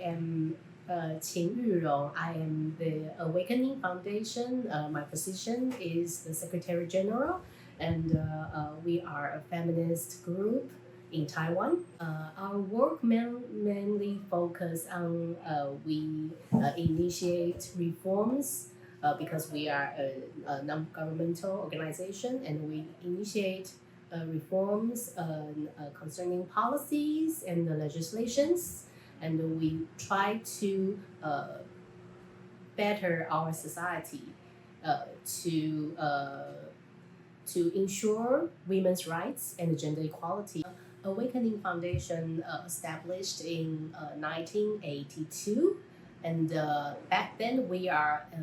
am Chyn Yu Rung. I am the Awakening Foundation. My position is the Secretary General, and we are a feminist group in Taiwan. Our work mainly focus on we initiate reforms because we are a non-governmental organization, and we initiate reforms concerning policies and the legislations, and we try to better our society to ensure women's rights and gender equality. Awakening Foundation established in 1982, and back then we are a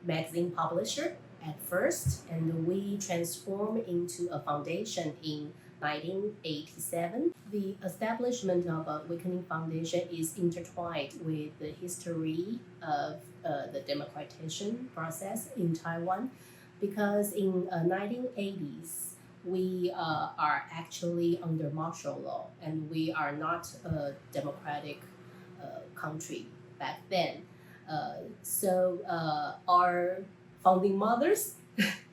magazine publisher at first, and we transformed into a foundation in 1987. The establishment of Awakening Foundation is intertwined with the history of the democratization process in Taiwan, because in 1980s we are actually under martial law, and we are not a democratic country back then. So our founding mothers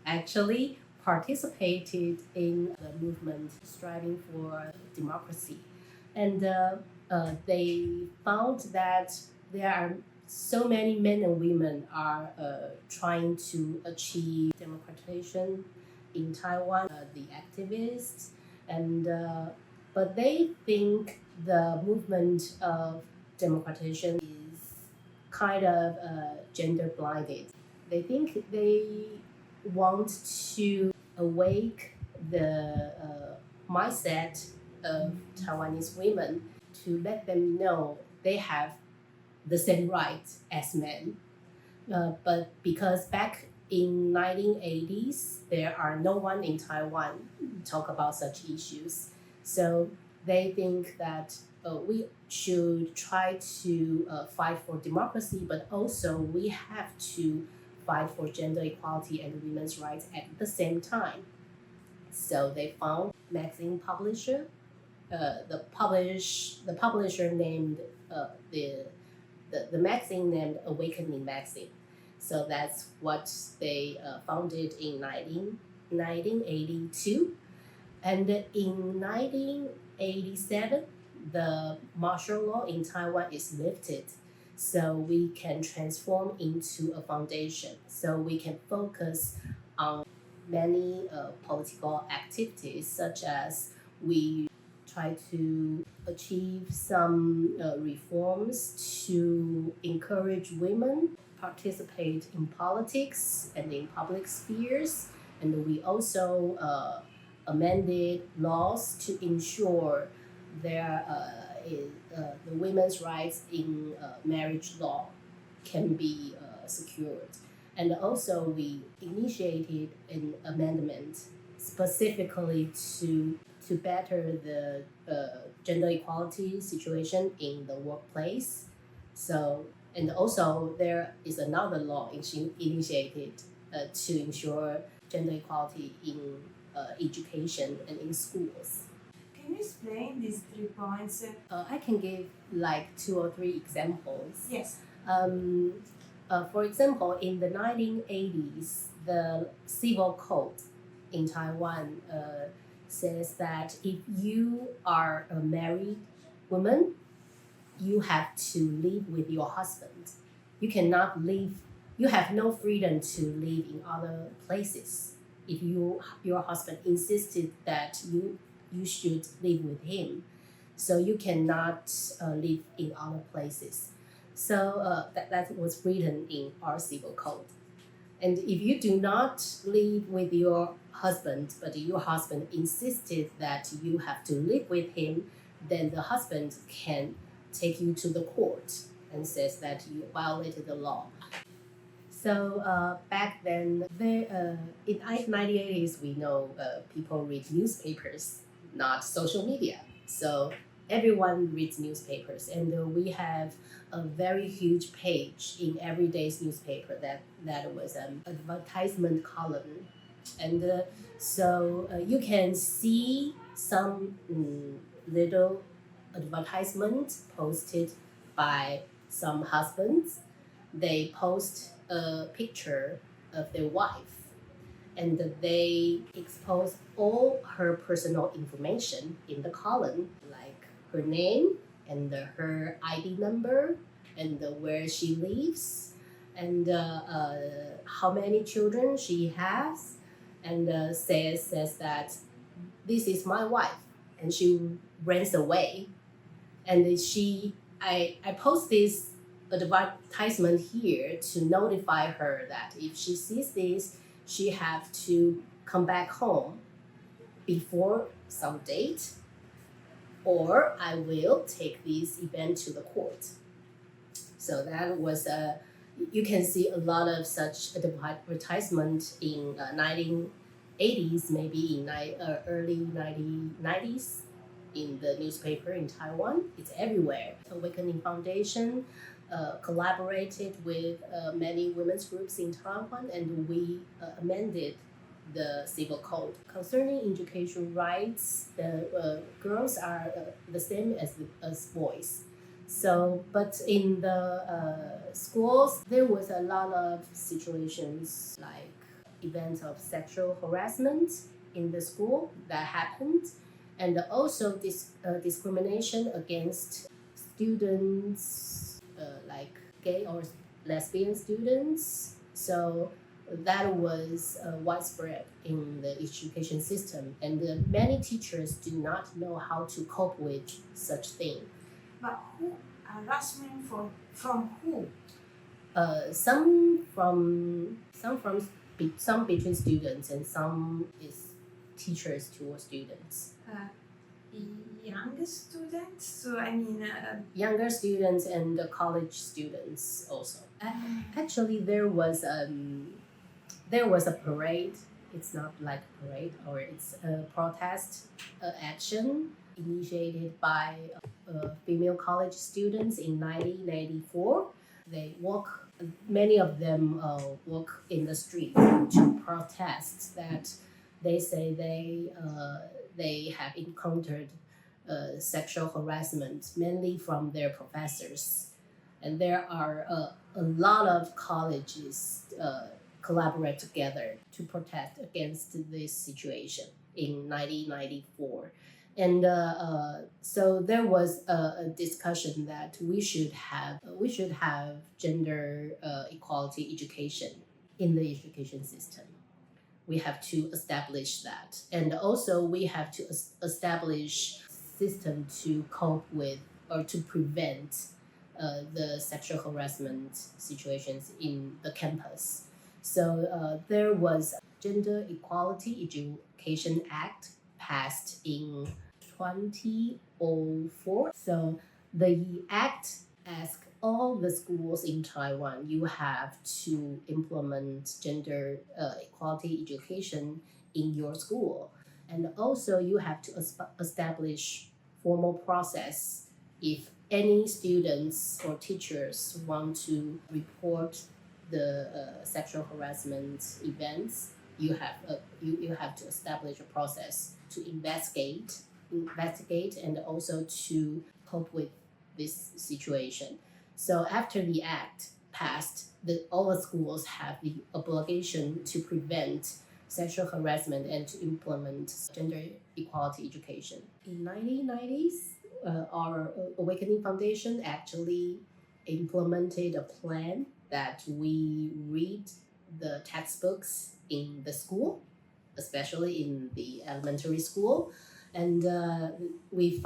actually participated in the movement striving for democracy, and they found that there are so many men and women are trying to achieve democratization in Taiwan, the activists, and but they think the movement of democratization is kind of gender blinded. They think they want to awake the mindset of Taiwanese women to let them know they have the same rights as men. But because back in 1980s, there are no one in Taiwan talk about such issues. So they think that we should try to fight for democracy, but also we have to fight for gender equality and women's rights at the same time. So they found magazine publisher. The publisher named the magazine named Awakening Magazine. So that's what they founded in 1982. And in 1987, the martial law in Taiwan is lifted. So we can transform into a foundation. So we can focus on many political activities, such as we try to achieve some reforms to encourage women participate in politics and in public spheres, and we also amended laws to ensure there the women's rights in marriage law can be secured. And also we initiated an amendment specifically to better the gender equality situation in the workplace. So, and also there is another law initiated to ensure gender equality in education and in schools. Can you explain these 3 points? I can give like 2 or 3 examples. Yes. For example, in the 1980s, the civil code in Taiwan says that if you are a married woman, you have to live with your husband. You cannot live, you have no freedom to live in other places. If your husband insisted that you should live with him, so you cannot live in other places. So that was written in our civil code. And if you do not live with your husband, but your husband insisted that you have to live with him, then the husband can take you to the court and says that you violated the law. So back then, in the 1980s, we know people read newspapers, not social media. So everyone reads newspapers, and we have a very huge page in everyday's newspaper that was an advertisement column. And so you can see some little advertisement posted by some husbands. They post a picture of their wife and they expose all her personal information in the column, like her name and her ID number and where she lives and how many children she has, and says that this is my wife, and she runs away. And I post this advertisement here to notify her that if she sees this, she have to come back home before some date, or I will take this event to the court. So that was you can see a lot of such advertisement in 1980s, maybe in early 1990s, in the newspaper in Taiwan. It's everywhere. Awakening Foundation collaborated with many women's groups in Taiwan, and we amended the civil code concerning education rights. The girls are the same as boys. So, but in the schools, there was a lot of situations like events of sexual harassment in the school that happened, and also discrimination against students like gay or lesbian students. So that was widespread in the education system, and many teachers do not know how to cope with such thing. But who harassment from who? Some between students, and some is teachers towards students. Younger students. So I mean. Younger students and the college students also. Actually, there was a parade. It's not like a parade, or it's a protest action initiated by female college students in 1994. They walk. Many of them walk in the street to protest that they say they have encountered sexual harassment, mainly from their professors. And there are a lot of colleges collaborate together to protest against this situation in 1994. And so there was a discussion that we should have gender equality education in the education system. We have to establish that, and also we have to establish system to cope with or to prevent the sexual harassment situations in the campus. So there was Gender Equality Education Act passed in 2004. So the act asked all the schools in Taiwan, you have to implement gender equality education in your school. And also you have to establish formal process if any students or teachers want to report the sexual harassment events. You have to establish a process to investigate and also to cope with this situation. So after the act passed, all the schools have the obligation to prevent sexual harassment and to implement gender equality education. In 1990s, our Awakening Foundation actually implemented a plan that we read the textbooks in the school, especially in the elementary school, and we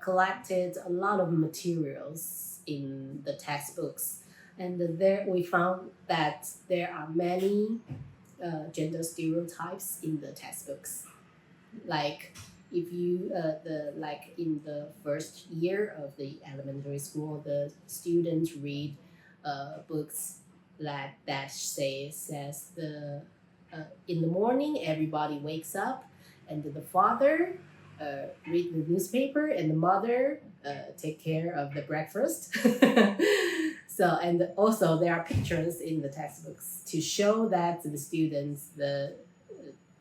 collected a lot of materials in the textbooks, and there we found that there are many gender stereotypes in the textbooks. Like if you like in the first year of the elementary school, the students read books that says the in the morning everybody wakes up, and the father read the newspaper, and the mother take care of the breakfast. So, and also there are pictures in the textbooks to show that to the students the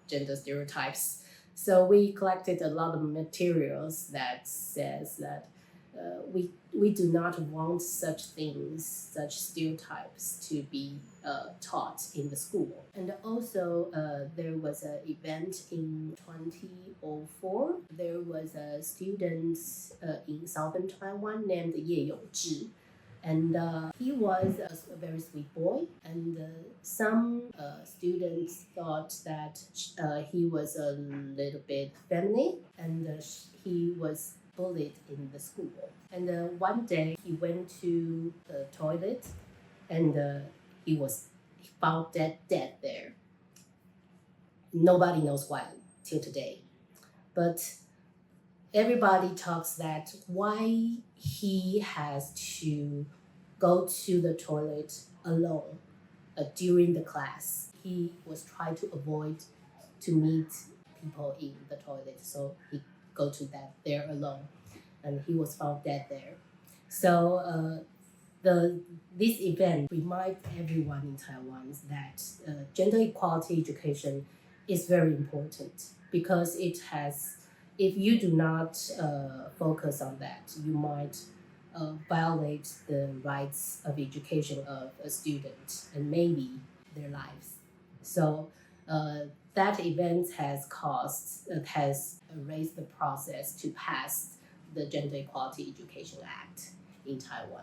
gender stereotypes. So we collected a lot of materials that says that we do not want such things, such stereotypes to be taught in the school. And also, there was an event in 2004. There was a student in southern Taiwan named Ye Yongzhi. And he was a very sweet boy, and some students thought that he was a little bit feminine, and he was bullied in the school. And one day he went to the toilet, and he found dead there. Nobody knows why till today, but everybody talks that why he has to go to the toilet alone during the class. He was trying to avoid to meet people in the toilet, so he go to that there alone, and he was found dead there. So this event reminds everyone in Taiwan that gender equality education is very important, because it has, if you do not focus on that, you might violate the rights of education of a student and maybe their lives. So that event has raised the process to pass the Gender Equality Education Act in Taiwan.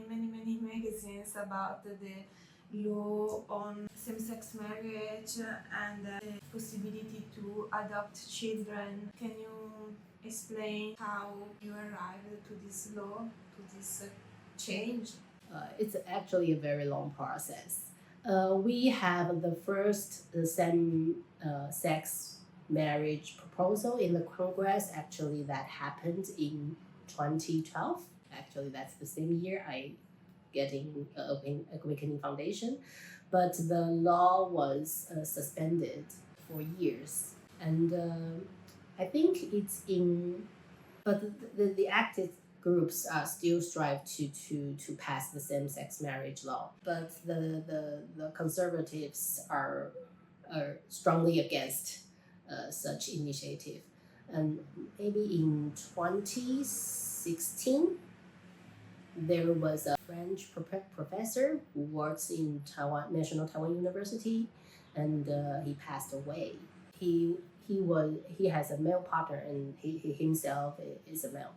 Many magazines about the law on same-sex marriage and the possibility to adopt children. Can you explain how you arrived to this law, to this change? It's actually a very long process. We have the first same-sex marriage proposal in the Congress. Actually, that happened in 2012. Actually, that's the same year I getting Awakening Foundation, but the law was suspended for years, and I think it's in, but the active groups still strive to pass the same-sex marriage law, but the conservatives are strongly against such initiative, and maybe in 2016 there was a French professor who works in National Taiwan University, and he passed away. He has a male partner, and he himself is a male.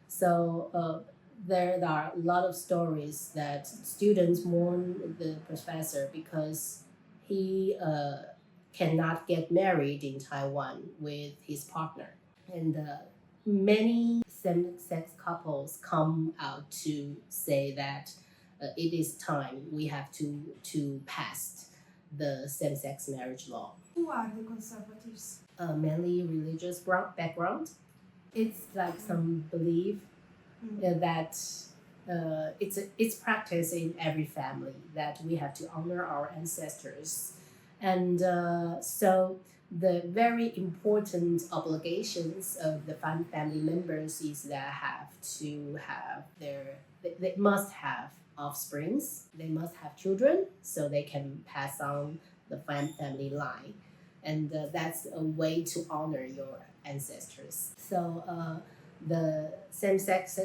So there are a lot of stories that students mourn the professor because he cannot get married in Taiwan with his partner, and many same-sex couples come out to say that it is time we have to pass the same-sex marriage law. Who are the conservatives? Mainly religious background. It's like some belief that it's practiced in every family that we have to honor our ancestors, and so the very important obligations of the family members is that they must have offsprings, they must have children, so they can pass on the family line. and that's a way to honor your ancestors. So the same-sex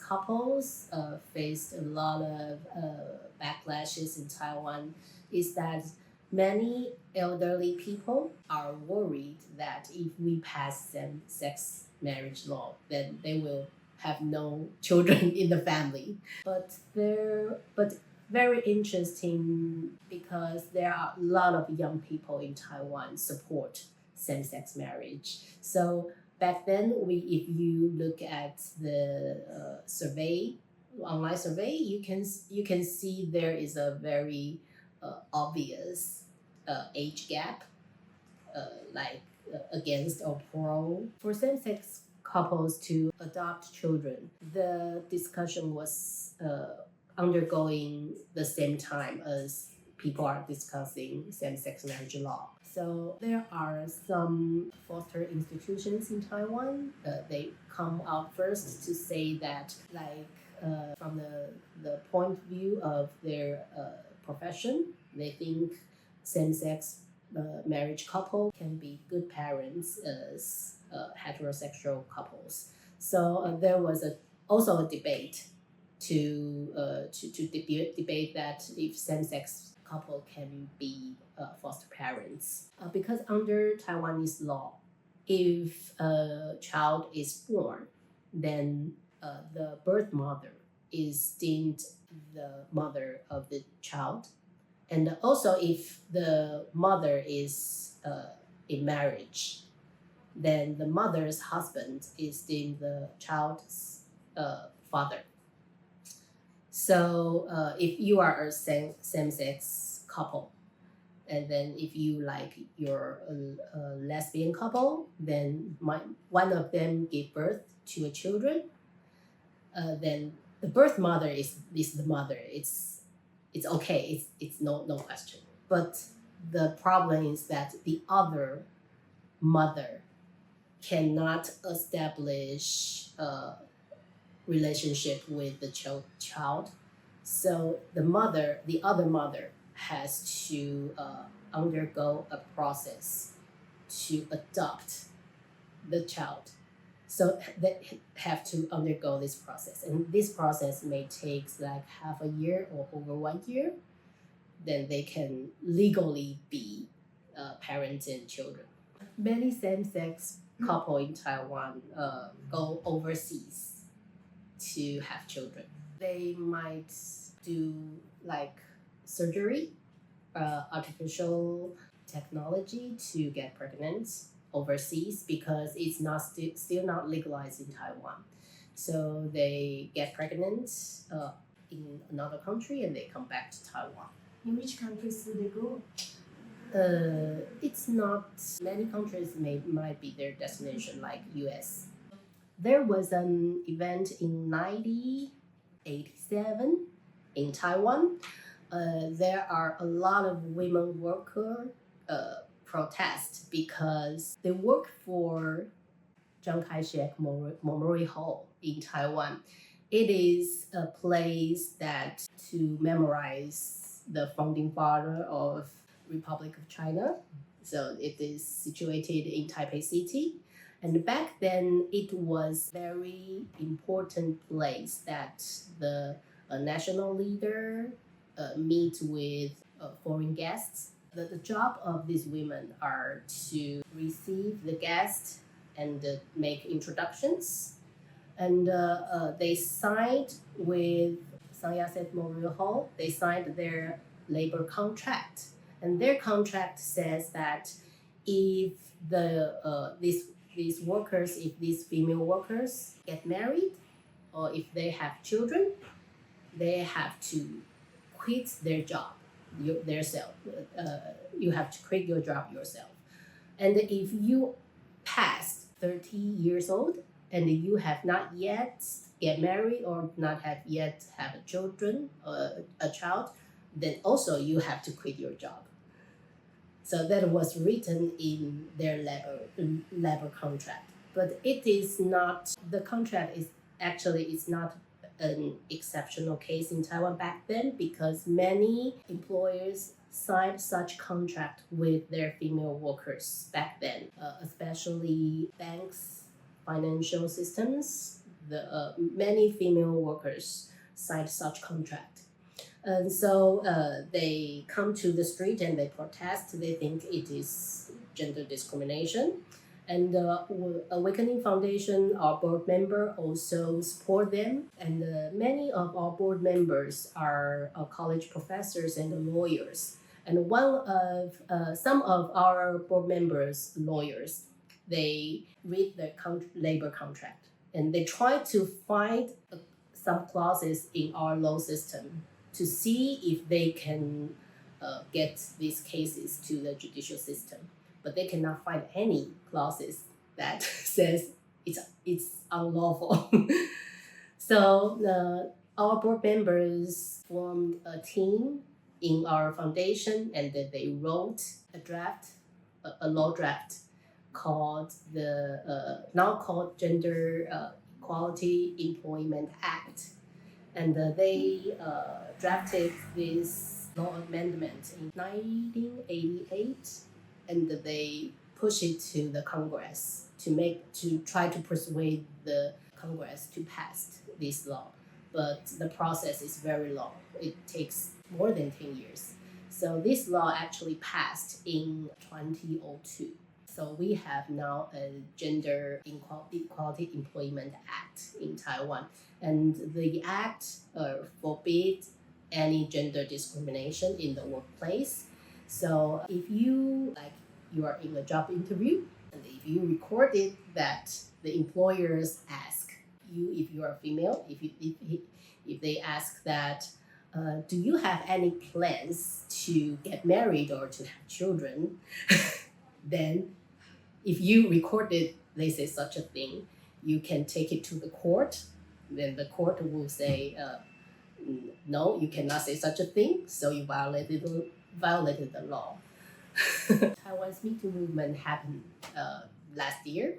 couples faced a lot of backlashes in Taiwan. Is that many elderly people are worried that if we pass same-sex marriage law, then they will have no children in the family. But very interesting because there are a lot of young people in Taiwan support same-sex marriage. So back then, if you look at the online survey, you can see there is a very obvious age gap, against or pro for same-sex couples to adopt children. The discussion was undergoing the same time as people are discussing same-sex marriage law. So there are some foster institutions in Taiwan. They come out first to say that, from the point of view of their profession, they think same-sex marriage couple can be good parents as heterosexual couples. So there was also a debate to debate that if same-sex couple can be foster parents, because under Taiwanese law, if a child is born, then the birth mother is deemed the mother of the child, and also if the mother is in marriage, then the mother's husband is deemed the child's father. So if you are a same-sex couple, and then if you you're a lesbian couple, then one of them give birth to a children, then the birth mother is the mother. It's okay. It's no question. But the problem is that the other mother cannot establish a relationship with the child. So the other mother has to undergo a process to adopt the child. So they have to undergo this process, and this process may take half a year or over 1 year. Then they can legally be parenting children. Many same-sex couple in Taiwan go overseas to have children. They might do surgery, artificial technology to get pregnant overseas because it's still not legalized in Taiwan. So they get pregnant in another country and they come back to Taiwan. In which countries do they go? It's not many countries might be their destination, like US. There was an event in 1987 in Taiwan. There are a lot of women worker protest because they work for Chiang Kai-shek Memorial Hall in Taiwan. It is a place that to memorize the founding father of Republic of China. So it is situated in Taipei City. And back then, it was very important place that the national leader meet with foreign guests. The job of these women are to receive the guests and make introductions. And they signed with Sun Yat-sen Memorial Hall. They signed their labor contract, and their contract says that if these workers, if these female workers get married, or if they have children, they have to quit their job, themselves. You have to quit your job yourself. And if you pass 30 years old and you have not yet get married or not have yet have a child, then also you have to quit your job. So that was written in their labor contract. But it is not, the contract is actually, it's not an exceptional case in Taiwan back then, because many employers signed such contract with their female workers back then, especially banks, financial systems. Many female workers signed such contract. And so they come to the street and they protest. They think it is gender discrimination. And Awakening Foundation, our board member, also support them. And many of our board members are college professors and lawyers. And some of our board members, lawyers, they read the labor contract and they try to find some clauses in our law system to see if they can get these cases to the judicial system. But they cannot find any clauses that says it's unlawful. So our board members formed a team in our foundation, and then they wrote a law draft called now called Gender Equality Employment Act, and they drafted this law amendment in 1988, and they push it to the Congress to try to persuade the Congress to pass this law. But the process is very long. It takes more than 10 years. So this law actually passed in 2002. So we have now a Gender Equality Employment Act in Taiwan. And the act forbids any gender discrimination in the workplace. So if you are in a job interview, and if you recorded that the employers ask you if you are female, if they ask that, do you have any plans to get married or to have children? Then if you recorded they say such a thing, you can take it to the court. Then the court will say, no, you cannot say such a thing, so you violated the law. Taiwan's Me Too movement happened last year,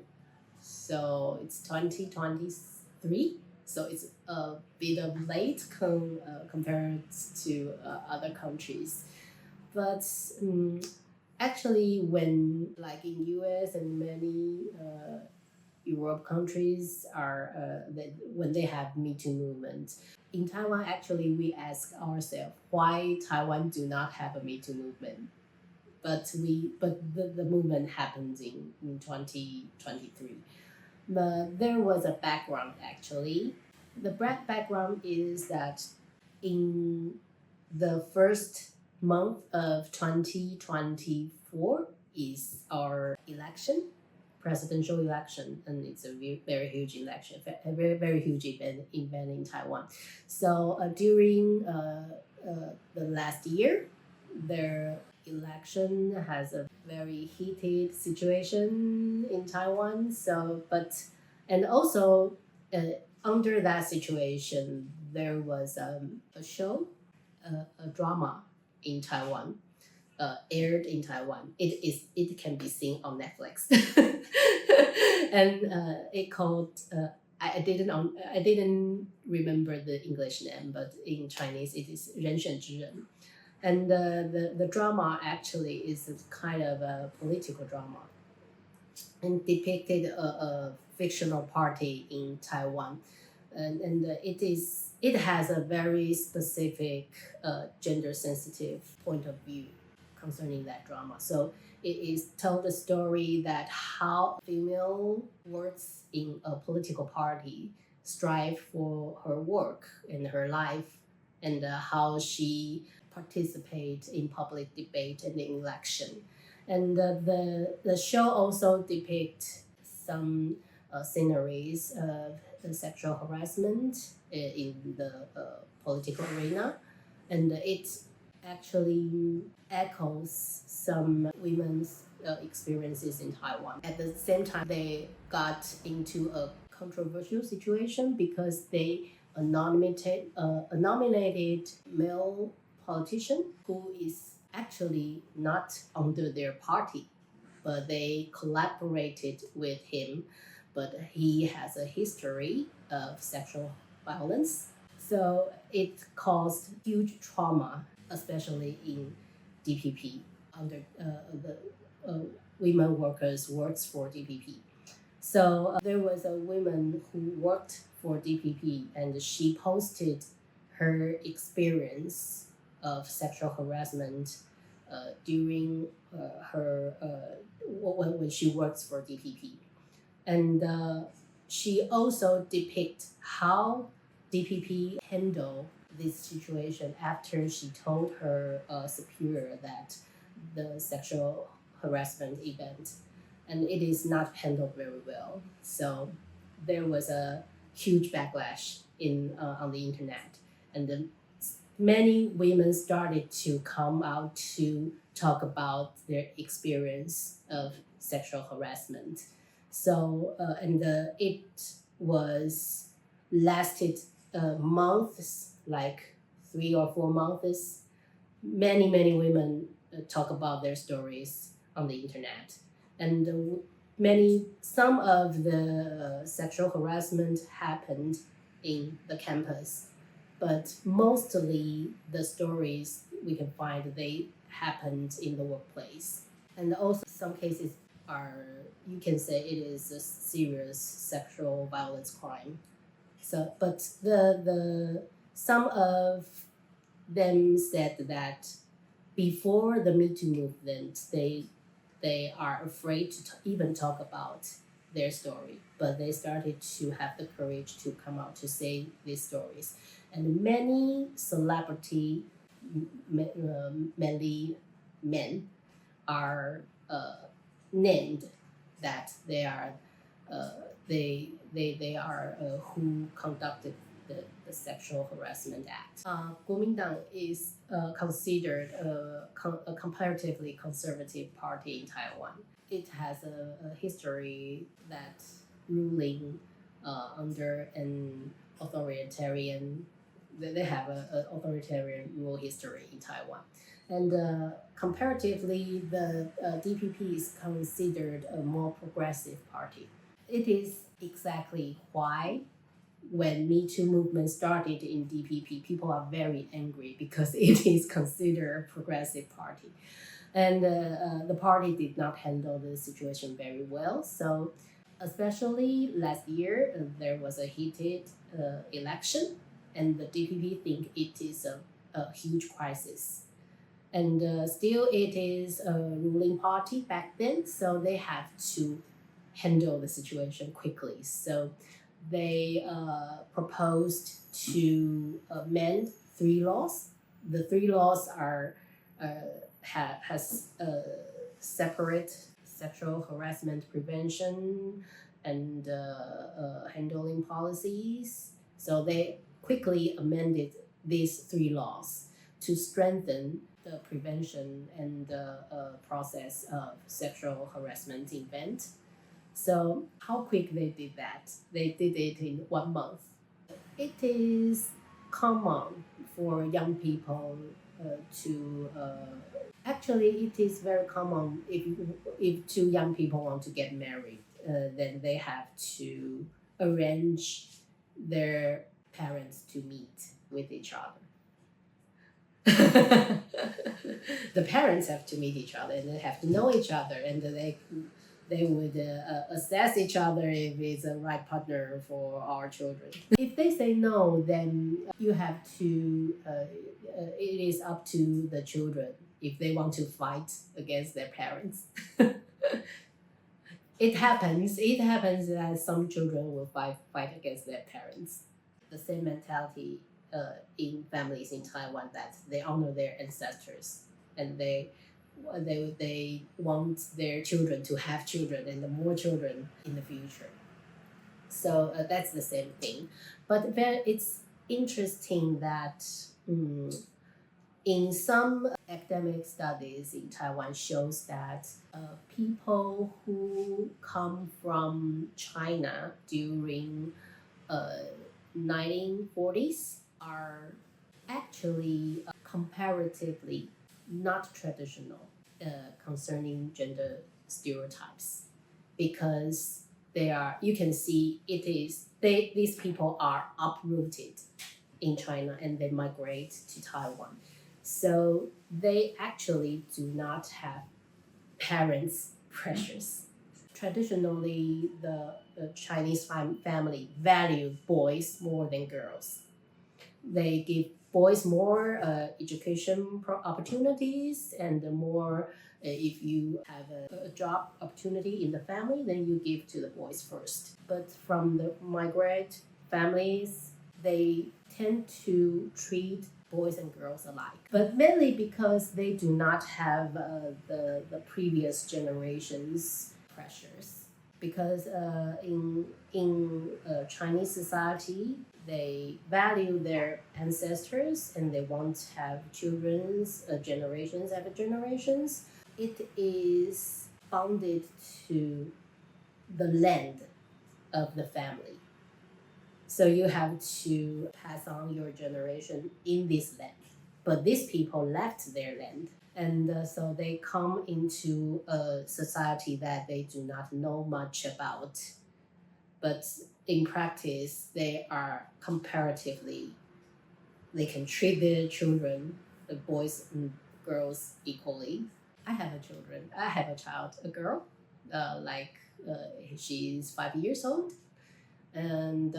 so it's 2023. So it's a bit of late compared to other countries. But actually, when like in US and many Europe countries when they have Me Too movement, in Taiwan actually we ask ourselves why Taiwan do not have a Me Too movement. But the movement happened in 2023. But there was a background actually. The background is that in the first month of 2024 is our presidential election, and it's a very huge election, a very huge event in Taiwan. So during the last year, their election has a very heated situation in Taiwan. And also under that situation, there was a show, a drama in Taiwan, aired in Taiwan. It can be seen on Netflix, and it called. I didn't remember the English name, but in Chinese it is 人选之人. And the drama actually is a kind of a political drama and depicted a fictional party in Taiwan. And it has a very specific gender sensitive point of view concerning that drama. So it is told the story that how female works in a political party strive for her work and her life, and how she participates in public debate and in election. And the show also depicts some sceneries of sexual harassment in the political arena, and it actually echoes some women's experiences in Taiwan. At the same time, they got into a controversial situation because they nominated male politician who is actually not under their party, but they collaborated with him, but he has a history of sexual violence. So it caused huge trauma, especially in DPP under the women workers works for DPP. So there was a woman who worked for DPP, and she posted her experience of sexual harassment during her when she works for DPP, and she also depict how DPP handle this situation after she told her superior that the sexual harassment event, and it is not handled very well. So there was a huge backlash on the internet, and then many women started to come out to talk about their experience of sexual harassment. So it was lasted months, like 3 or 4 months. Many women talk about their stories on the internet, and some of the sexual harassment happened in the campus, but mostly the stories we can find, they happened in the workplace. And also some cases are, you can say it is a serious sexual violence crime. So but the some of them said that before the Me Too movement, they are afraid to even talk about their story, but they started to have the courage to come out to say these stories. And many celebrity, mainly men, are named that they are they are who conducted the Sexual Harassment Act. Kuomintang is considered a comparatively conservative party in Taiwan. It has a history that ruling under an authoritarian. They have an authoritarian rule history in Taiwan, and comparatively, the DPP is considered a more progressive party. It is exactly why when Me Too movement started in DPP, people are very angry because it is considered a progressive party. And the party did not handle the situation very well. So especially last year, there was a heated election, and the DPP think it is a huge crisis. And still it is a ruling party back then, so they have to handle the situation quickly. So they proposed to amend 3 laws. The 3 laws are has separate sexual harassment prevention and handling policies. So they quickly amended these 3 laws to strengthen the prevention and process of sexual harassment event. So how quick they did that? They did it in 1 month. It is common for young people to actually it is very common if two young people want to get married, then they have to arrange their parents to meet with each other. The parents have to meet each other, and they have to know each other, and they would assess each other if it's a right partner for our children. If they say no, then you have to, it is up to the children if they want to fight against their parents. It happens that some children will fight against their parents. The same mentality in families in Taiwan, that they honor their ancestors, and they want their children to have children and more children in the future. So that's the same thing. But it's interesting that in some academic studies in Taiwan shows that people who come from China during 1940s are actually comparatively not traditional concerning gender stereotypes, because you can see these people are uprooted in China and they migrate to Taiwan. So they actually do not have parents' pressures. Traditionally, the Chinese family value boys more than girls. They give boys more education opportunities and more. If you have a job opportunity in the family, then you give to the boys first. But from the migrant families, they tend to treat boys and girls alike. But mainly because they do not have the previous generations pressures. Because in Chinese society, they value their ancestors and they want to have children's generations after generations. It is bounded to the land of the family. So you have to pass on your generation in this land. But these people left their land. And so they come into a society that they do not know much about. But in practice, they are comparatively, they can treat their children, the boys and girls, equally. I have a child, a girl, she's 5 years old. And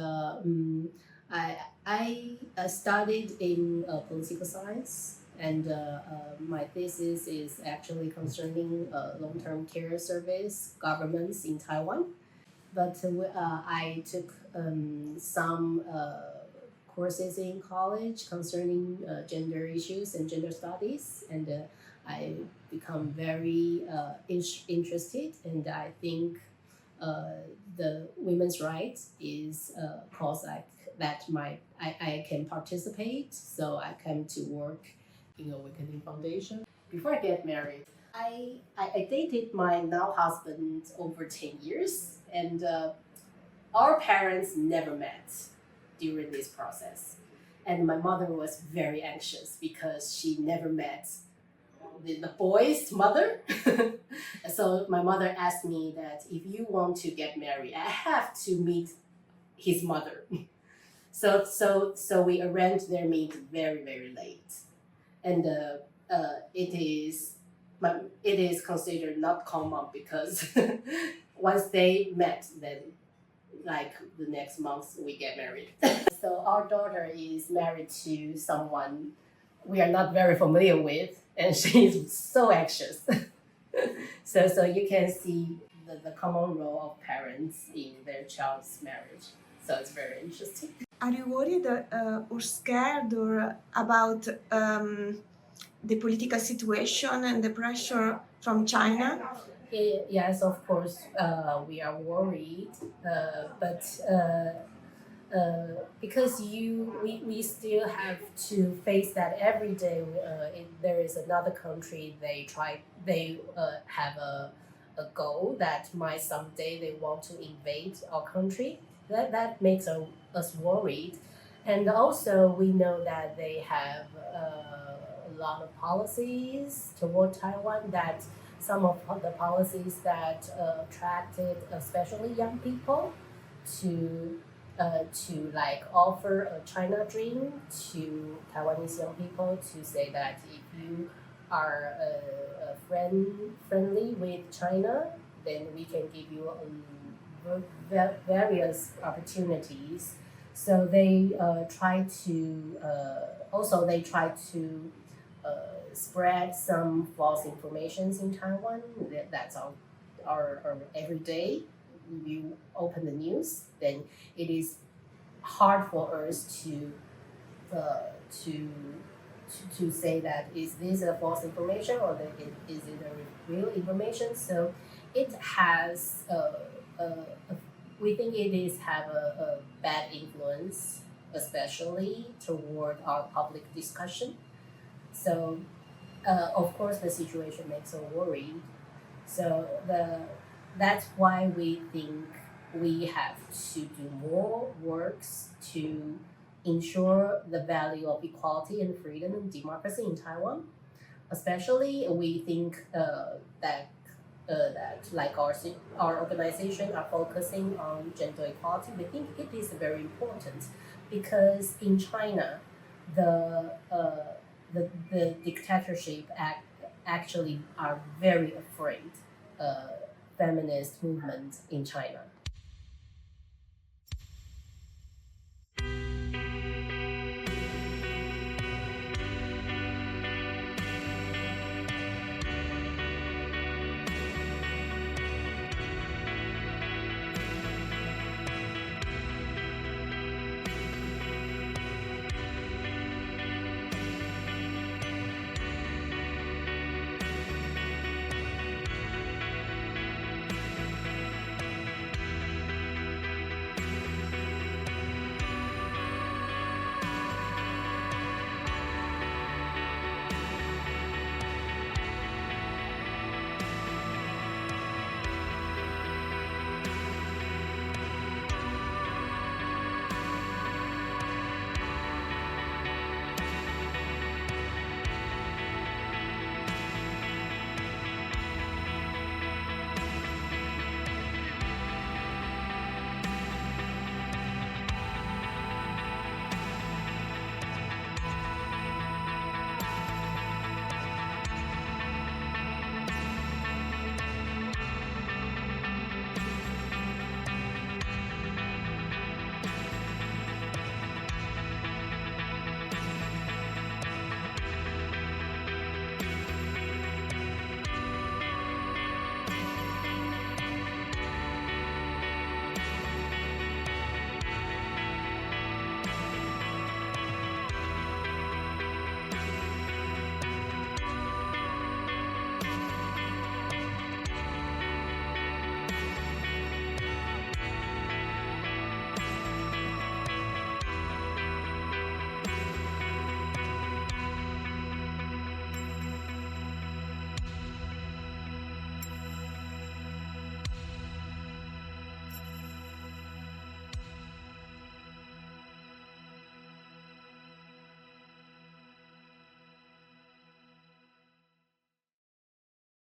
I studied in political science, and my thesis is actually concerning long-term care service governments in Taiwan. But I took some courses in college concerning gender issues and gender studies, and I become very interested, and I think the women's rights is cause I can participate, so I came to work in Awakening Foundation. Before I get married, I dated my now husband over 10 years, and our parents never met during this process. And my mother was very anxious because she never met the boy's mother. So my mother asked me that if you want to get married, I have to meet his mother. So we arranged their meet very, very late. And it is considered not common because once they met, then like the next month we get married. So our daughter is married to someone we are not very familiar with, and she's so anxious. So you can see the common role of parents in their child's marriage. So it's very interesting. Are you worried or scared or about the political situation and the pressure from China? Yes, of course, we are worried, but because we still have to face that every day. There is another country they have a goal that might someday they want to invade our country. That makes us worried, and also we know that they have a lot of policies toward Taiwan that. Some of the policies that attracted especially young people to like offer a China dream to Taiwanese young people to say that if you are friendly with China, then we can give you various opportunities. So they try to spread some false informations in Taiwan. That's our everyday. You open the news, then it is hard for us to say that is this a false information or is it a real information. So it has we think it is have a bad influence, especially toward our public discussion. So of course the situation makes us worried. So that's why we think we have to do more works to ensure the value of equality and freedom and democracy in Taiwan. Especially, we think that like our organization are focusing on gender equality. We think it is very important because in China, the the dictatorship actually are very afraid feminist movement in China.